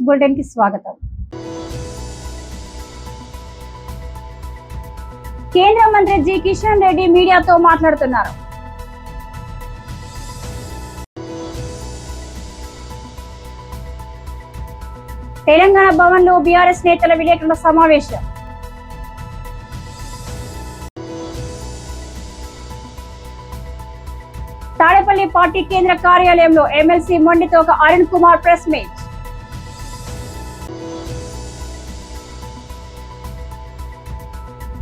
Bulletin కి స్వాగతం. కేంద్ర మంత్రి జి కిషన్ రెడ్డి మీడియాతో మాట్లాడుతున్నారు. తెలంగాణ భవన్ లో బీఆర్ఎస్ నేతల విలేకరుల సమావేశం. తాడేపల్లి పార్టీ కేంద్ర కార్యాలయంలో MLC Mondithoka Arun Kumar press meet.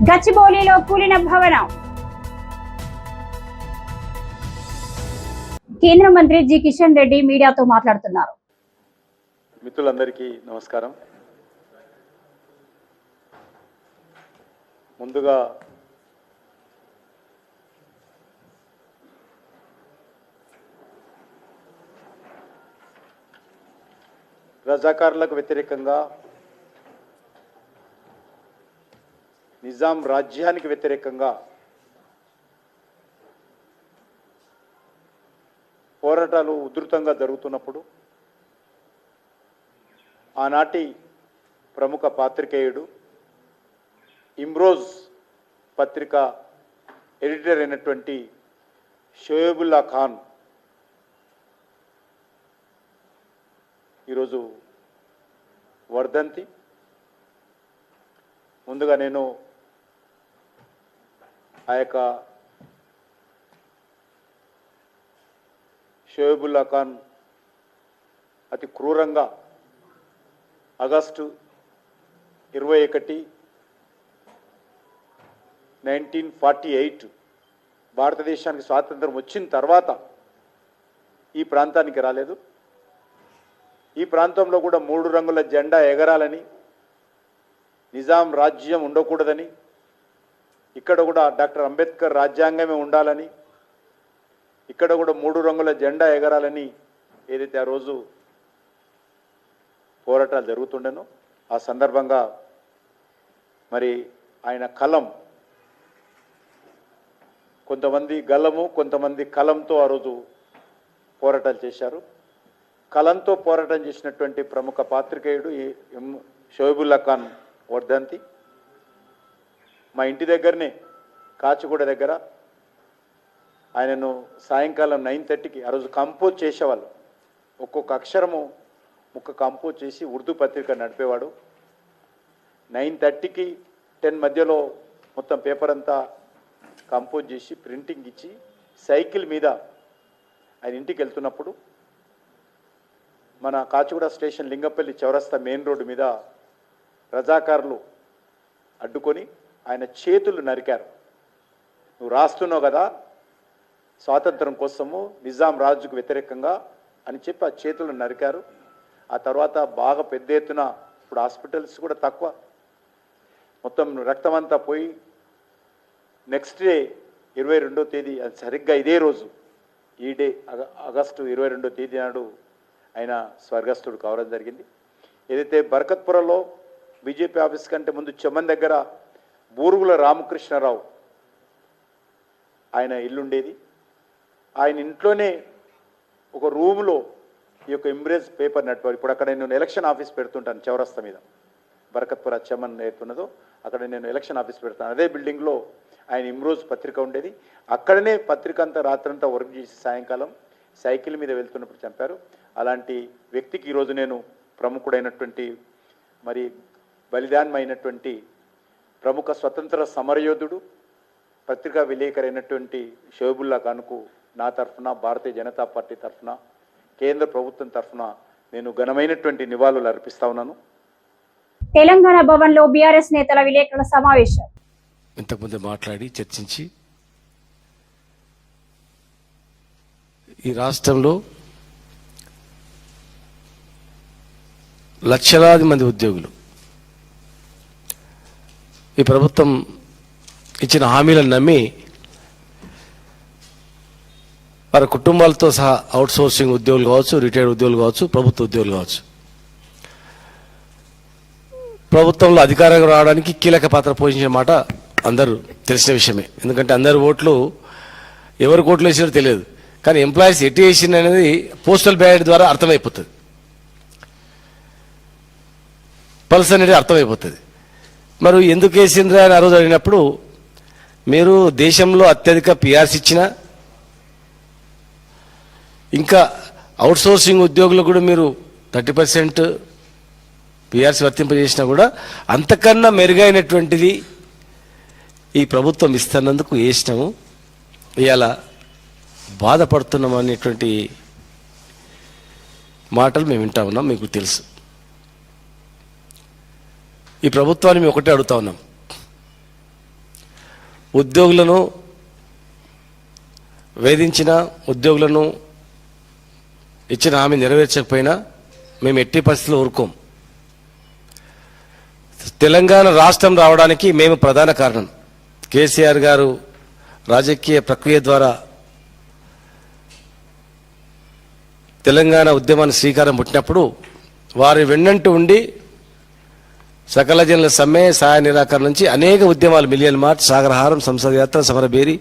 గచ్చిబౌలిలో కూలిన భవనం. కేంద్ర మంత్రి జి కిషన్ రెడ్డి మీడియాతో మాట్లాడుతున్నారు. మిత్రులందరికీ నమస్కారం. ముందుగా రజాకారులకు వ్యతిరేకంగా, నిజాం రాజ్యానికి వ్యతిరేకంగా పోరాటాలు ఉధృతంగా జరుగుతున్నప్పుడు ఆనాటి ప్రముఖ పాత్రికేయుడు, ఇమ్రోజ్ పత్రిక ఎడిటర్ అయినటువంటి షోయబుల్లా ఖాన్ ఈరోజు వర్ధంతి. ముందుగా నేను ఆ యొక్క షోయబుల్లా ఖాన్ అతి క్రూరంగా ఆగస్టు 21, 1948 భారతదేశానికి స్వాతంత్రం వచ్చిన తర్వాత ఈ ప్రాంతానికి రాలేదు. ఈ ప్రాంతంలో కూడా 3 రంగుల జెండా ఎగరాలని, నిజాం రాజ్యం ఉండకూడదని, ఇక్కడ కూడా డాక్టర్ అంబేద్కర్ రాజ్యాంగమే ఉండాలని, ఇక్కడ కూడా 3 రంగుల జెండా ఎగరాలని ఏదైతే ఆ రోజు పోరాటాలు జరుగుతుండేనో ఆ సందర్భంగా మరి ఆయన కలం, కొంతమంది గలము కొంతమంది కలంతో ఆ రోజు పోరాటాలు చేశారు. కలంతో పోరాటం చేసినటువంటి ప్రముఖ పాత్రికేయుడు షోయబుల్లా ఖాన్ వర్ధంతి. మా ఇంటి దగ్గరనే కాచిగూడ దగ్గర ఆయనను సాయంకాలం 9:30కి ఆ రోజు కంపోజ్ చేసేవాళ్ళు. ఒక్కొక్క అక్షరము కంపోజ్ చేసి ఉర్దూ పత్రిక నడిపేవాడు. 9:30కి 10 మధ్యలో మొత్తం పేపర్ అంతా కంపోజ్ చేసి ప్రింటింగ్ ఇచ్చి సైకిల్ మీద ఆయన ఇంటికి వెళ్తున్నప్పుడు మన కాచిగూడ స్టేషన్ లింగపల్లి చౌరస్తా మెయిన్ రోడ్డు మీద రజాకారులు అడ్డుకొని ఆయన చేతులు నరికారు. నువ్వు రాస్తున్నావు కదా స్వాతంత్రం కోసము నిజాం రాజుకు వ్యతిరేకంగా అని చెప్పి ఆ చేతులు నరికారు. ఆ తర్వాత బాగా పెద్ద ఎత్తున ఇప్పుడు హాస్పిటల్స్ కూడా తక్కువ, మొత్తం రక్తం అంతా పోయి నెక్స్ట్ డే 22వ తేదీ సరిగ్గా ఇదే రోజు ఈ డే ఆగస్టు 22వ తేదీ నాడు ఆయన స్వర్గస్థుడు కావడం జరిగింది. ఏదైతే బర్కత్పురలో బీజేపీ ఆఫీస్ కంటే ముందు చెమ్మన్ దగ్గర బూరుగుల రామకృష్ణరావు ఆయన ఇల్లుండేది. ఆయన ఇంట్లోనే ఒక రూమ్లో ఈ యొక్క ఇమ్రేజ్ పేపర్ నెట్వర్క్, ఇప్పుడు అక్కడ నేను ఎలక్షన్ ఆఫీస్ పెడుతుంటాను చౌరస్తా మీద, బర్కత్పుర చెమ్మన్ ఏతున్నదో అక్కడ నేను ఎలక్షన్ ఆఫీస్ పెడతాను. అదే బిల్డింగ్లో ఆయన ఇమ్రోజ్ పత్రిక ఉండేది. అక్కడనే పత్రిక అంతా రాత్రంతా వర్క్ చేసి సాయంకాలం సైకిల్ మీద వెళ్తున్నప్పుడు చంపారు. అలాంటి వ్యక్తికి ఈరోజు నేను ప్రముఖుడైనటువంటి మరి బలిదానమైనటువంటి ప్రముఖ స్వతంత్ర సమరయోధుడు, పత్రికా విలేకరైనటువంటి షోయబుల్లా ఖాన్కు నా తరఫున, భారతీయ జనతా పార్టీ తరఫున, కేంద్ర ప్రభుత్వం తరఫున నేను ఘనమైనటువంటి నివాళులు అర్పిస్తా ఉన్నాను. తెలంగాణ భవన్ లో బీఆర్ఎస్ నేతల విలేకరుల సమావేశం. ఇంతకుముందు మాట్లాడి చర్చించి ఈ రాష్ట్రంలో లక్షలాది మంది ఉద్యోగులు ఈ ప్రభుత్వం ఇచ్చిన హామీలను నమ్మి వారి కుటుంబాలతో సహా అవుట్సోర్సింగ్ ఉద్యోగులు కావచ్చు, రిటైర్డ్ ఉద్యోగులు కావచ్చు, ప్రభుత్వ ఉద్యోగులు కావచ్చు, ప్రభుత్వంలో అధికారంగా రావడానికి కీలక పాత్ర పోషించిన మాట అందరూ తెలిసిన విషయమే. ఎందుకంటే అందరి ఓట్లు ఎవరికి ఓట్లు వేసారో తెలియదు, కానీ ఎంప్లాయీస్ ఎటు వేసింది అనేది పోస్టల్ బ్యాలెట్ ద్వారా అర్థమైపోతుంది. పల్స్ అనేది అర్థమైపోతుంది. మరి ఎందుకు వేసిండ్రా అని ఆ రోజు అడిగినప్పుడు, మీరు దేశంలో అత్యధిక పిఆర్సీ ఇచ్చినా, ఇంకా అవుట్సోర్సింగ్ ఉద్యోగులకు కూడా మీరు 30% పిఆర్సీ వర్తింపజేసినా కూడా అంతకన్నా మెరుగైనటువంటిది ఈ ప్రభుత్వం ఇస్తున్నందుకు వేసినాము, ఇవాళ బాధపడుతున్నాం అనేటువంటి మాటలు మేము వింటా ఉన్నాం. మీకు తెలుసు, ఈ ప్రభుత్వాన్ని మేము ఒకటే అడుగుతా ఉన్నాం, ఉద్యోగులను వేధించిన, ఉద్యోగులను ఇచ్చిన హామీ నెరవేర్చకపోయినా మేము ఎట్టి పరిస్థితుల్లో ఊరుకోం. తెలంగాణ రాష్ట్రం రావడానికి మేము ప్రధాన కారణం. కేసీఆర్ గారు రాజకీయ ప్రక్రియ ద్వారా తెలంగాణ ఉద్యమాన్ని శ్రీకారం పుట్టినప్పుడు వారి వెన్నంటూ ఉండి సకల జనుల సమ్మె, సహాయ నిరాకరణ నుంచి అనేక ఉద్యమాలు, మిలియన్ మార్చ్, సాగరహారం, సంసద యాత్ర, సమరబేరి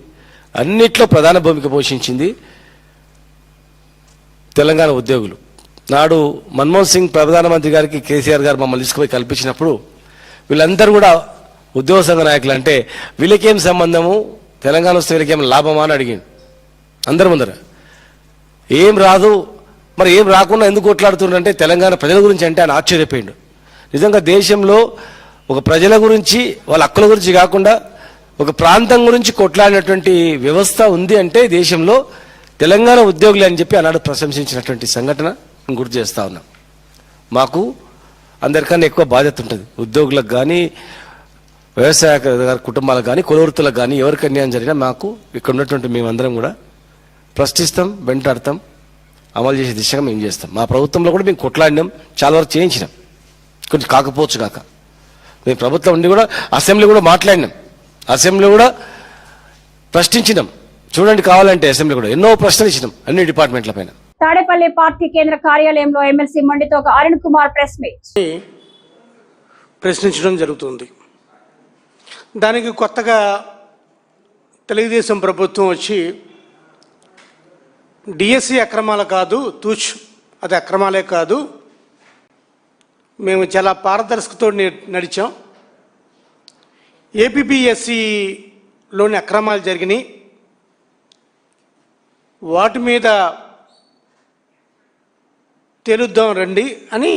అన్నిట్లో ప్రధాన భూమిక పోషించింది తెలంగాణ ఉద్యోగులు. నాడు మన్మోహన్ సింగ్ ప్రధానమంత్రి గారికి కేసీఆర్ గారు మమ్మల్ని తీసుకుపోయి కల్పించినప్పుడు వీళ్ళందరూ కూడా ఉద్యోగ సంఘ నాయకులు, అంటే వీళ్ళకేం సంబంధము, తెలంగాణ వస్తే వీళ్ళకేం లాభమా అని అడిగిండు అందరి ముందర. ఏం రాదు, మరి ఏం రాకుండా ఎందుకు కొట్లాడుతున్నారంటే తెలంగాణ ప్రజల గురించి అంటే ఆయన ఆశ్చర్యపోయిండు. నిజంగా దేశంలో ఒక ప్రజల గురించి, వాళ్ళ హక్కుల గురించి కాకుండా ఒక ప్రాంతం గురించి కొట్లాడినటువంటి వ్యవస్థ ఉంది అంటే దేశంలో తెలంగాణ ఉద్యోగులు అని చెప్పి ఆనాడు ప్రశంసించినటువంటి సంఘటన గుర్తు చేస్తా ఉన్నాం. మాకు అందరికన్నా ఎక్కువ బాధ్యత ఉంటుంది, ఉద్యోగులకు కానీ, వ్యవసాయ కుటుంబాలకు కానీ, కులవృత్తులకు కానీ, ఎవరికి అన్యాయం జరిగినా మాకు ఇక్కడ ఉన్నటువంటి మేమందరం కూడా ప్రశ్నిస్తాం, వెంటాడతాం, అమలు చేసే దిశగా మేము చేస్తాం. మా ప్రభుత్వంలో కూడా మేము కొట్లాడినాం, చాలా వరకు చేయించినాం, కొంచెం కాకపోవచ్చు కాక. మేము ప్రభుత్వం ఉండి కూడా అసెంబ్లీ కూడా మాట్లాడినాం, అసెంబ్లీ కూడా ప్రశ్నించినాం. చూడండి, కావాలంటే అసెంబ్లీ కూడా ఎన్నో ప్రశ్నలు ఇచ్చినాం అన్ని డిపార్ట్మెంట్ల పైన. తాడేపల్లి పార్టీ కేంద్ర కార్యాలయంలో MLC Mondithoka Arun Kumar press meet ప్రశ్నించడం జరుగుతుంది. దానికి కొత్తగా తెలుగుదేశం ప్రభుత్వం వచ్చి డిఎస్సి అక్రమాలు కాదు, తూచ్ అది అక్రమాలే కాదు, మేము చాలా పారదర్శకతో నడిచాం, ఏపీపీఎస్సిలోని అక్రమాలు జరిగినాయి, వాటి మీద తేలుద్దాం రండి అని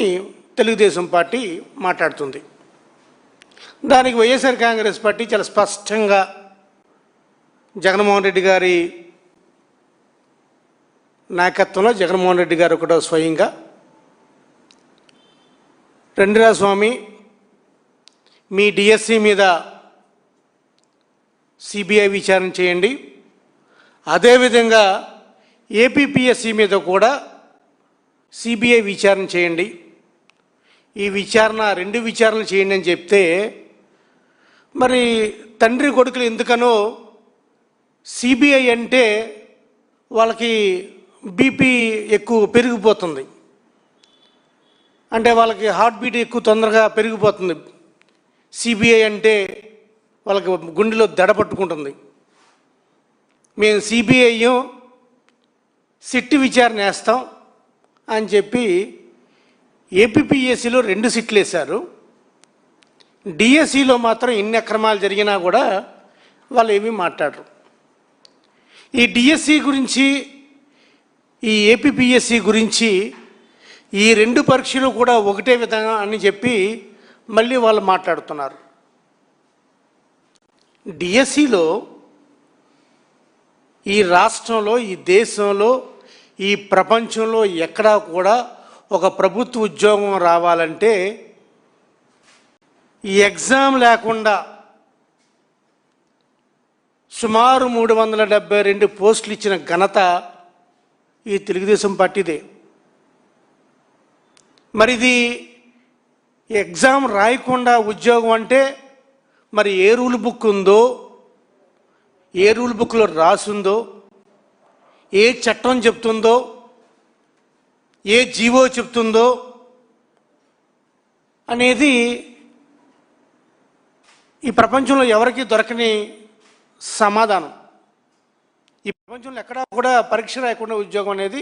తెలుగుదేశం పార్టీ మాట్లాడుతుంది. దానికి వైఎస్ఆర్ కాంగ్రెస్ పార్టీ చాలా స్పష్టంగా జగన్మోహన్ రెడ్డి గారి నాయకత్వంలో, జగన్మోహన్ రెడ్డి గారు కూడా స్వయంగా, రండిరా స్వామి మీ డిఎస్సి మీద సిబిఐ విచారణ చేయండి, అదేవిధంగా ఏపీపీఎస్సి మీద కూడా సిబిఐ విచారణ చేయండి, ఈ విచారణ రెండు విచారణలు చేయండి అని చెప్తే, మరి తండ్రి కొడుకులు ఎందుకనో సిబిఐ అంటే వాళ్ళకి బీపీ ఎక్కువ పెరిగిపోతుంది, అంటే వాళ్ళకి హార్ట్ బీట్ ఎక్కువ తొందరగా పెరిగిపోతుంది, సిబిఐ అంటే వాళ్ళకి గుండెలో దడ పట్టుకుంటుంది. మేము సిబిఐ సిట్ విచారణ వేస్తాం అని చెప్పి ఏపీపీఎస్సిలో 2 సిట్లు వేశారు. డిఎస్సిలో మాత్రం ఎన్ని అక్రమాలు జరిగినా కూడా వాళ్ళు ఏమీ మాట్లాడరు. ఈ డిఎస్సి గురించి, ఈ ఏపీపీఎస్సి గురించి, ఈ 2 పరీక్షలు కూడా ఒకటే విధంగా అని చెప్పి మళ్ళీ వాళ్ళు మాట్లాడుతున్నారు. డిఎస్సిలో ఈ రాష్ట్రంలో, ఈ దేశంలో, ఈ ప్రపంచంలో ఎక్కడా కూడా ఒక ప్రభుత్వ ఉద్యోగం రావాలంటే ఈ ఎగ్జామ్ లేకుండా సుమారు 372 పోస్టులు ఇచ్చిన ఘనత ఈ తెలుగుదేశం పార్టీదే. మరి ఇది ఎగ్జామ్ రాయకుండా ఉద్యోగం అంటే మరి ఏ రూల్ బుక్ ఉందో, ఏ రూల్ బుక్లో రాసుందో, ఏ చట్టం చెప్తుందో, ఏ జీవో చెప్తుందో అనేది ఈ ప్రపంచంలో ఎవరికి దొరకని సమాధానం. ఈ ప్రపంచంలో ఎక్కడా కూడా పరీక్ష రాయకుండా ఉద్యోగం అనేది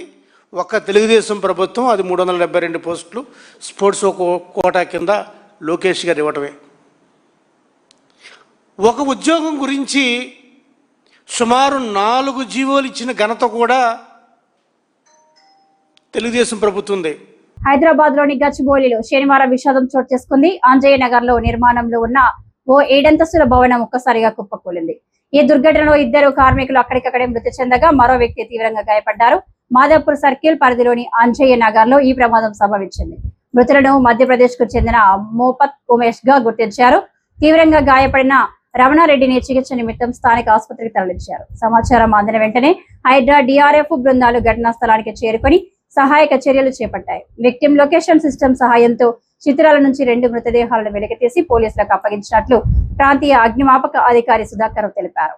ఒక్క తెలుగుదేశం ప్రభుత్వం, అది 372 పోస్టులు స్పోర్ట్స్ కోటా కింద లోకేష్ గారు ఇవ్వటమే. ఒక ఉద్యోగం గురించి సుమారు 4 జీవోలు ఇచ్చిన ఘనత కూడా తెలుగుదేశం ప్రభుత్వందే. హైదరాబాద్ లోని గచ్చిబౌలిలో శనివారం విషాదం చోటు చేసుకుంది. ఆంజనేయ నగర్ లో నిర్మాణంలో ఉన్న ఓ 7 అంతస్తుల భవనం ఒక్కసారిగా కుప్పకూలింది. ఈ దుర్ఘటనలో 2 కార్మికులు అక్కడికక్కడే మృతి చెందగా మరో వ్యక్తి తీవ్రంగా గాయపడ్డారు. మాదాపూర్ సర్కిల్ పరిధిలోని ఆంజనేయ నగర్ లో ఈ ప్రమాదం సంభవించింది. మృతులను మధ్యప్రదేశ్ కు చెందిన మోపత్ ఉమేష్ గా గుర్తించారు. తీవ్రంగా గాయపడిన రమణారెడ్డిని చికిత్స నిమిత్తం స్థానిక ఆసుపత్రికి తరలించారు. సమాచారం అందిన వెంటనే హైడ్రా డిఆర్ఎఫ్ బృందాలు ఘటనా స్థలానికి చేరుకొని సహాయక చర్యలు చేపట్టాయి. విక్టిమ్ లొకేషన్ సిస్టమ్ సహాయంతో చిత్రాల నుంచి 2 మృతదేహాలను వెలికితీసి పోలీసులకు అప్పగించినట్లు ప్రాంతీయ అగ్నిమాపక అధికారి సుధాకర్ తెలిపారు.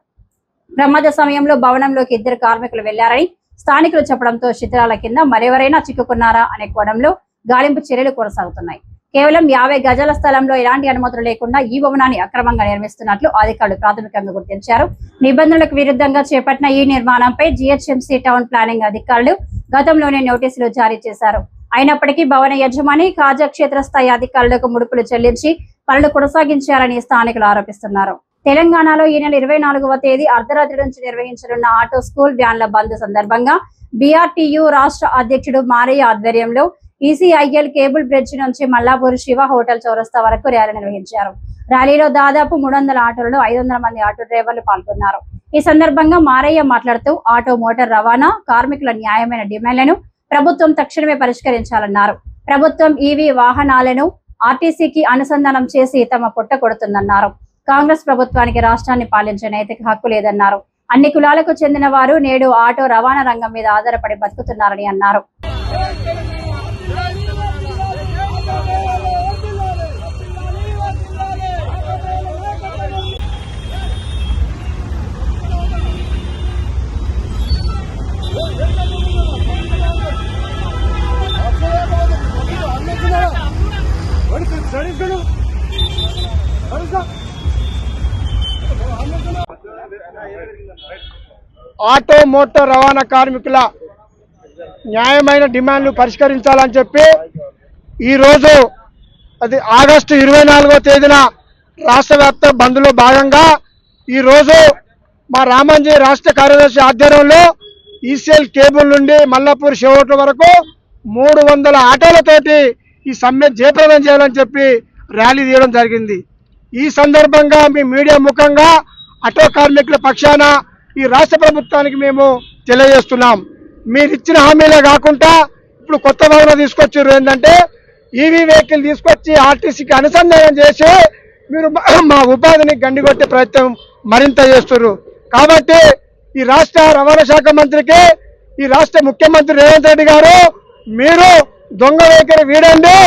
ప్రమాద సమయంలో భవనంలోకి 2 కార్మికులు వెళ్లారని స్థానికులు చెప్పడంతో చిత్రాల కింద మరెవరైనా చిక్కుకున్నారా అనే కోణంలో గాలింపు చర్యలు కొనసాగుతున్నాయి. కేవలం 50 గజాల స్థలంలో ఎలాంటి అనుమతులు లేకుండా ఈ భవనాన్ని అక్రమంగా నిర్మిస్తున్నట్లు అధికారులు ప్రాథమికంగా గుర్తించారు. నిబంధనలకు విరుద్ధంగా చేపట్టిన ఈ నిర్మాణంపై జీహెచ్ఎంసీ టౌన్ ప్లానింగ్ అధికారులు గతంలోనే నోటీసులు జారీ చేశారు. అయినప్పటికీ భవన యజమాని కాజా క్షేత్రస్థాయి అధికారులకు ముడుపులు చెల్లించి పనులు కొనసాగించారని స్థానికులు ఆరోపిస్తున్నారు. తెలంగాణలో ఈ నెల 24వ తేదీ అర్ధరాత్రి నుంచి నిర్వహించనున్న ఆటో స్కూల్ వ్యాన్ల బంద్ సందర్భంగా బీఆర్టీయూ రాష్ట్ర అధ్యక్షుడు మారయ్య ఆధ్వర్యంలో ఈసీఐఎల్ కేబుల్ బ్రిడ్జ్ నుంచి మల్లాపూర్ శివ హోటల్ చౌరస్తా వరకు ర్యాలీ నిర్వహించారు. ర్యాలీలో దాదాపు 300 ఆటోలలో 500 మంది ఆటో డ్రైవర్లు పాల్గొన్నారు. ఈ సందర్భంగా మారయ్య మాట్లాడుతూ ఆటో మోటార్ రవాణా కార్మికుల న్యాయమైన డిమాండ్లను ప్రభుత్వం తక్షణమే పరిష్కరించాలన్నారు. ప్రభుత్వం ఈవీ వాహనాలను ఆర్టీసీకి అనుసంధానం చేసి తమ పొట్ట కొడుతుందన్నారు. కాంగ్రెస్ ప్రభుత్వానికి రాష్ట్రాన్ని పాలించే నైతిక హక్కు లేదన్నారు. అన్ని కులాలకు చెందిన వారు నేడు ఆటో రవాణా రంగం మీద ఆధారపడి బతుకుతున్నారని అన్నారు. ఆటో మోటార్ రవాణా కార్మికుల న్యాయమైన డిమాండ్లు పరిష్కరించాలని చెప్పి ఈరోజు అది ఆగస్టు 24వ తేదీన రాష్ట్ర వ్యాప్త బంద్లో భాగంగా ఈరోజు మా రామంజీ రాష్ట్ర కార్యదర్శి ఆధ్వర్యంలో ఈసీఎల్ కేబుల్ నుండి మల్లాపూర్ షోట్ వరకు 300 ఆటోలతోటి ఈ సమ్మె జయప్రదం చేయాలని చెప్పి ర్యాలీ తీయడం జరిగింది. ఈ సందర్భంగా మీ మీడియా ముఖంగా ఆటో కార్మికుల పక్షాన ఈ రాష్ట్ర ప్రభుత్వానికి మేము తెలియజేస్తున్నాం. మీరు ఇచ్చిన హామీలే కాకుండా ఇప్పుడు కొత్త భవనం తీసుకొచ్చారు. ఏంటంటే ఈవీ వెహికల్ తీసుకొచ్చి ఆర్టీసీకి అనుసంధానం చేసి మీరు మా ఉపాధిని గండికొట్టే ప్రయత్నం మరింత చేస్తున్నారు. కాబట్టి ఈ రాష్ట్ర రవాణా శాఖ మంత్రికి, ఈ రాష్ట్ర ముఖ్యమంత్రి రేవంత్ రెడ్డి గారు మీరు దొంగ వైఖరి వీడండి.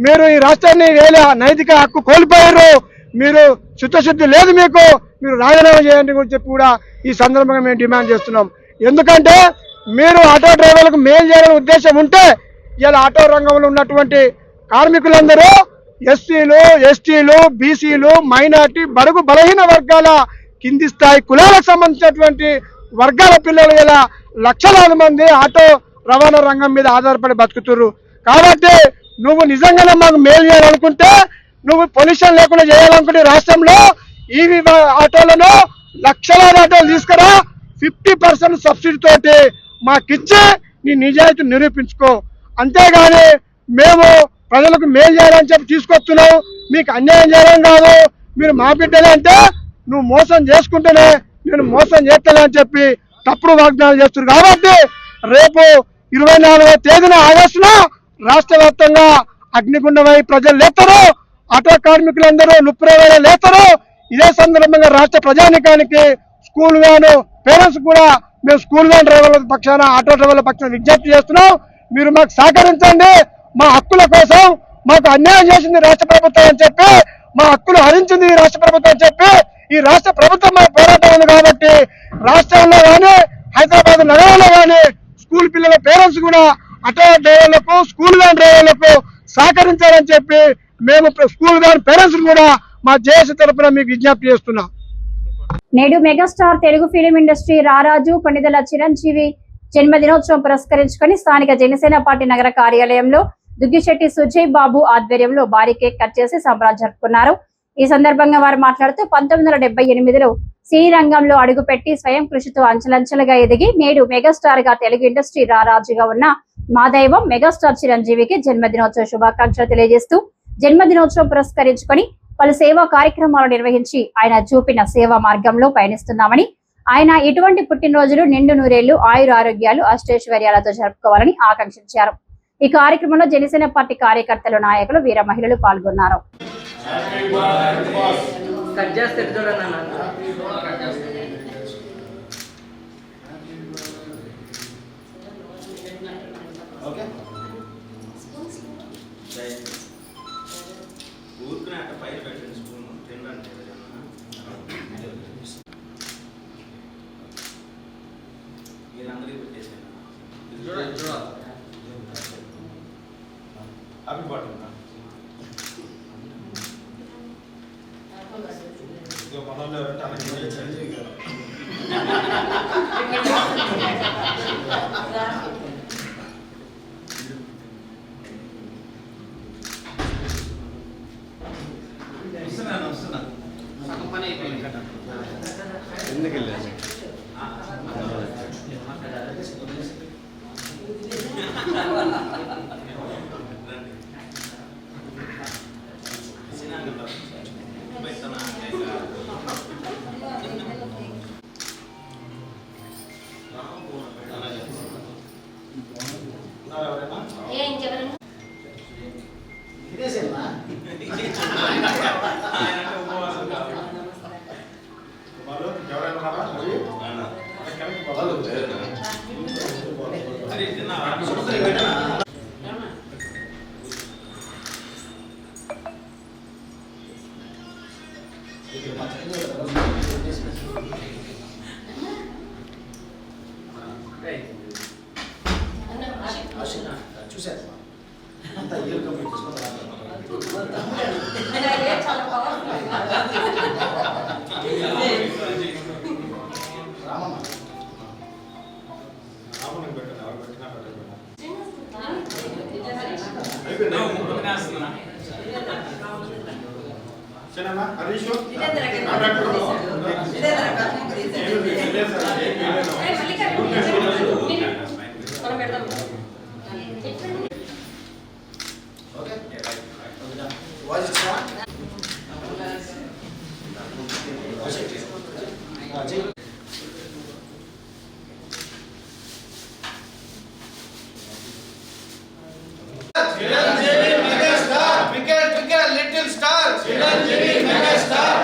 మీరు ఈ రాష్ట్రాన్ని నైతిక హక్కు కోల్పోయారు. మీరు చిత్తశుద్ధి లేదు, మీరు రాజీనామా చేయండి అని చెప్పి కూడా ఈ సందర్భంగా మేము డిమాండ్ చేస్తున్నాం. ఎందుకంటే మీరు ఆటో డ్రైవర్లకు మేలు చేయాలనే ఉద్దేశం ఉంటే ఇలా ఆటో రంగంలో ఉన్నటువంటి కార్మికులందరూ ఎస్సీలు, ఎస్టీలు, బీసీలు, మైనార్టీ, బడుగు బలహీన వర్గాల కింది స్థాయి కులాలకు సంబంధించినటువంటి వర్గాల పిల్లలు ఇలా లక్షలాది మంది ఆటో రవాణా రంగం మీద ఆధారపడి బతుకుతున్నారు. కాబట్టి నువ్వు నిజంగానే మాకు మేలు చేయాలనుకుంటే, నువ్వు పొల్యూషన్ లేకుండా చేయాలనుకుంటే రాష్ట్రంలో ఈవీ ఆటోలను లక్షలాది ఆటోలు తీసుకురా, 50% సబ్సిడీ తోటి మాకిచ్చి నీ నిజాయితీ నిరూపించుకో. అంతేగాని మేము ప్రజలకు మేలు చేయాలని చెప్పి తీసుకొస్తున్నావు, మీకు అన్యాయం చేయడం కాదు, మీరు మా బిడ్డలే అంటే నువ్వు మోసం చేసుకుంటేనే నేను మోసం చేస్తానే అని చెప్పి తప్పుడు వాగ్దానాలు చేస్తున్నారు. కాబట్టి రేపు 24వ తేదీన ఆగస్టున రాష్ట్ర వ్యాప్తంగా అగ్నిగుండమై ప్రజలు లేస్తారు, ఆటో కార్మికులందరూ లుప్రేవేళ లేస్తారు. ఇదే సందర్భంగా రాష్ట్ర ప్రజానికానికి స్కూల్ వ్యాన్ పేరెంట్స్ కూడా మేము స్కూల్ వ్యాన్ డ్రైవర్ల పక్షాన, ఆటో డ్రైవర్ల పక్షాన విజ్ఞప్తి చేస్తున్నాం. మీరు మాకు సహకరించండి. మా హక్కుల కోసం మాకు అన్యాయం చేసింది రాష్ట్ర ప్రభుత్వం అని చెప్పి, మా హక్కులు హరించింది ఈ రాష్ట్ర ప్రభుత్వం అని చెప్పి, ఈ రాష్ట్ర ప్రభుత్వం మా పోరాటం ఉంది. కాబట్టి రాష్ట్రంలో కానీ హైదరాబాద్ నగరంలో కానీ స్కూల్ పిల్లల పేరెంట్స్ కూడా ఆటో డ్రైవర్లకు, స్కూల్ వ్యాన్ డ్రైవర్లకు సహకరించాలని చెప్పి మేము స్కూల్ వ్యాన్ పేరెంట్స్ కూడా మా జేఏసీ తరఫున మీకు విజ్ఞప్తి చేస్తున్నాం. నేడు మెగాస్టార్ తెలుగు ఫిలిం ఇండస్ట్రీ రారాజు కొణిదెల చిరంజీవి జన్మదినోత్సవం పురస్కరించుకొని స్థానిక జనసేన పార్టీ నగర కార్యాలయంలో దుగ్గిశెట్టి సుజయ్ బాబు ఆధ్వర్యంలో భారీ కేక్ కట్ చేసి సంబరాలు జరుపుకున్నారు. ఈ సందర్భంగా వారు మాట్లాడుతూ 1978లో సినీ రంగంలో అడుగుపెట్టి స్వయం కృషితో అంచెలంచెలుగా ఎదిగి నేడు మెగాస్టార్ గా తెలుగు ఇండస్ట్రీ రారాజుగా ఉన్న మా దైవం మెగాస్టార్ చిరంజీవికి జన్మదినోత్సవ శుభాకాంక్షలు తెలియజేస్తూ జన్మదినోత్సవం పురస్కరించుకొని పలు సేవా కార్యక్రమాలు నిర్వహించి ఆయన చూపిన సేవా మార్గంలో పయనిస్తున్నామని, ఆయన ఇటువంటి పుట్టినరోజులు నిండు నూరేళ్లు ఆయురారోగ్యాలు అష్టైశ్వర్యాలతో జరుపుకోవాలని ఆకాంక్షించారు. ఈ కార్యక్రమంలో జనసేన పార్టీ కార్యకర్తలు, నాయకులు, వీర మహిళలు పాల్గొన్నారు. హ్యాపీ బర్త్డే మనలో ఎవరంటే అలా చిరంజీవి గారు వస్తున్నా పని అయిపోయింది ఎందుకు వెళ్ళాను చూసారు అంతా ఇయర్ కంప్లీట్ రామన్నకి పెట్టండి ఎవరు పెట్టినా పెట్టండి Harish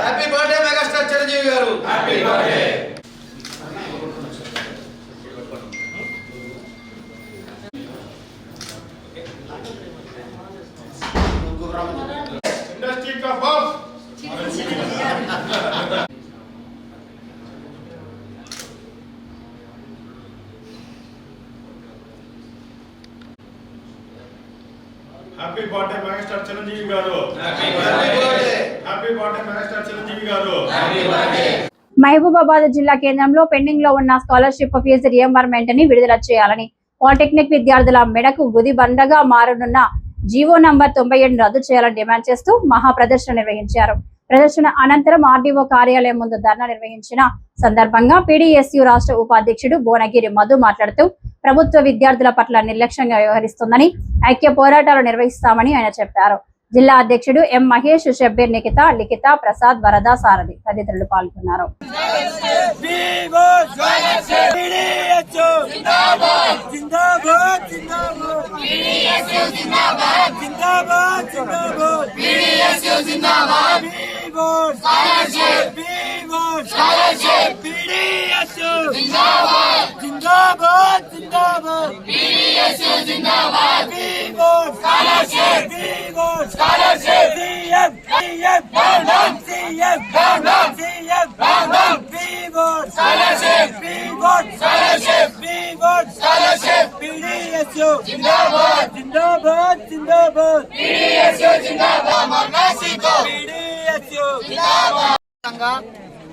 happy birthday megastar Chiranjeevi garu. Happy birthday. Industry का boss happy birthday megastar Chiranjeevi garu. Happy birthday. Happy birthday megastar Chiranjeevi garu. Happy birthday. Mahabubabad జిల్లా కేంద్రంలో పెండింగ్ లో ఉన్న స్కాలర్షిప్ ఫీజు రియంబర్మెంట్ ని విడుదల చేయాలని, పాలిటెక్నిక్ విద్యార్థుల మెడకు గుదిబండగా మారనున్న జీవో నంబర్ 97 రద్దు చేయాలని డిమాండ్ చేస్తూ మహా ప్రదర్శన నిర్వహించారు. ప్రదర్శన అనంతరం ఆర్డీఓ కార్యాలయం ముందు ధర్నా నిర్వహించిన సందర్భంగా పీడీఎస్యూ రాష్ట్ర ఉపాధ్యక్షుడు భువనగిరి మధు మాట్లాడుతూ ప్రభుత్వ విద్యార్థుల పట్ల నిర్లక్ష్యంగా వ్యవహరిస్తుందని, ఐక్య పోరాటాలు నిర్వహిస్తామని ఆయన చెప్పారు. జిల్లా అధ్యక్షుడు ఎం మహేష్, షబ్బీర్, నిఖిత, లిఖిత, ప్రసాద్, వరద, సారథి తదితరులు పాల్గొన్నారు.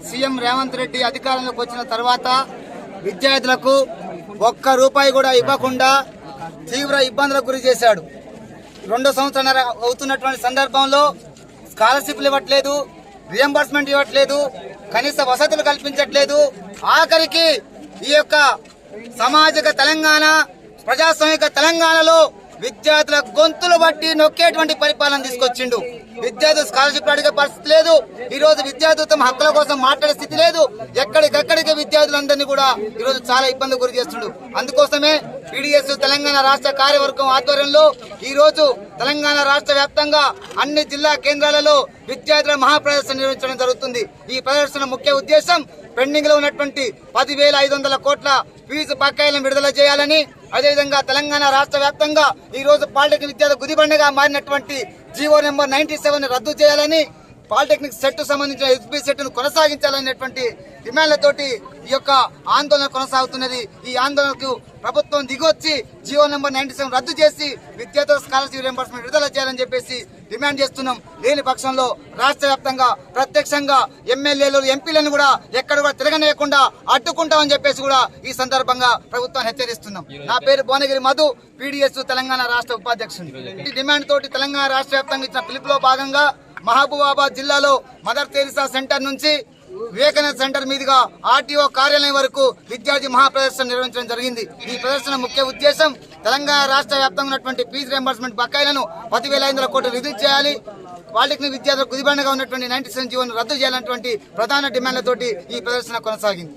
సీఎం రేవంత్ రెడ్డి అధికారంలోకి వచ్చిన తర్వాత విద్యార్థులకు ఒక్క రూపాయి కూడా ఇవ్వకుండా తీవ్ర ఇబ్బందులకు గురి చేశాడు. 2 సంవత్సరాల అవుతున్నటువంటి సందర్భంలో స్కాలర్షిప్లు ఇవ్వట్లేదు, రియంబర్స్మెంట్ ఇవ్వట్లేదు, కనీస వసతులు కల్పించట్లేదు. ఆఖరికి ఈ యొక్క సామాజిక తెలంగాణ, ప్రజాస్వామిక తెలంగాణలో విద్యార్థుల గొంతులు బట్టి నొక్కేటువంటి పరిపాలన తీసుకొచ్చిండు. విద్యార్థులు స్కాలర్షిప్ అడిగే పరిస్థితి లేదు. ఈ రోజు విద్యార్థులు తమ హక్కుల కోసం మాట్లాడే స్థితి లేదు. ఎక్కడికక్కడికి విద్యార్థులందరినీ కూడా ఈ రోజు చాలా ఇబ్బంది గురి చేస్తుండు. అందుకోసమే పీడీఎస్ తెలంగాణ రాష్ట్ర కార్యవర్గం ఆధ్వర్యంలో ఈ రోజు తెలంగాణ రాష్ట్ర వ్యాప్తంగా అన్ని జిల్లా కేంద్రాలలో విద్యార్థుల మహాప్రదర్శన నిర్వహించడం జరుగుతుంది. ఈ ప్రదర్శన ముఖ్య ఉద్దేశం పెండింగ్ లో ఉన్నటువంటి 10,500 కోట్ల ఫీజు బకాయిలను విడుదల చేయాలని, అదేవిధంగా తెలంగాణ రాష్ట్ర వ్యాప్తంగా ఈ రోజు పాలిటెక్నిక్ విద్యార్థుల గుదిబండగా మారినటువంటి జీవో నెంబర్ 97 రద్దు చేయాలని, పాలిటెక్నిక్ సెట్ సంబంధించిన ఎస్బీ సెట్ ను కొనసాగించాలనేటువంటి డిమాండ్లతోటి ఈ యొక్క ఆందోళన కొనసాగుతున్నది. ఈ ఆందోళనకు ప్రభుత్వం దిగొచ్చి జీవో నెంబర్ 97 రద్దు చేసి విద్యార్థుల స్కాలర్షిప్ రియంబర్స్మెంట్ విడుదల చేయాలని చెప్పేసి డిమాండ్ చేస్తున్నాం. లేని పక్షంలో రాష్ట్ర వ్యాప్తంగా ప్రత్యక్షంగా ఎమ్మెల్యేలు, ఎంపీలను కూడా ఎక్కడ కూడా తిరగనేయకుండా అడ్డుకుంటామని చెప్పేసి కూడా ఈ సందర్భంగా ప్రభుత్వాన్ని హెచ్చరిస్తున్నాం. నా పేరు భువనగిరి మధు, పీడీఎస్ తెలంగాణ రాష్ట్ర ఉపాధ్యక్షుడు. ఈ డిమాండ్ తోటి తెలంగాణ రాష్ట్ర వ్యాప్తంగా ఇచ్చిన పిలుపులో భాగంగా మహబూబాబాద్ జిల్లాలో మదర్ తెరిసా సెంటర్ నుంచి వివేకానంద సెంటర్ మీదుగా ఆర్టీఓ కార్యాలయం వరకు విద్యార్థి మహాప్రదర్శన నిర్వహించడం జరిగింది. ఈ ప్రదర్శన ముఖ్య ఉద్దేశం తెలంగాణ రాష్ట్ర వ్యాప్తంగా ఉన్నటువంటి ఫీజు రియంబర్స్మెంట్ బకాయిలను 10,500 కోట్లు రిలీజ్ చేయాలి, పాలిటెక్నిక్ విద్యార్థులకు గుదిబండగా ఉన్నటువంటి 97 జీవోను రద్దు చేయాలన్నటువంటి ప్రధాన డిమాండ్లతోటి ఈ ప్రదర్శన కొనసాగింది.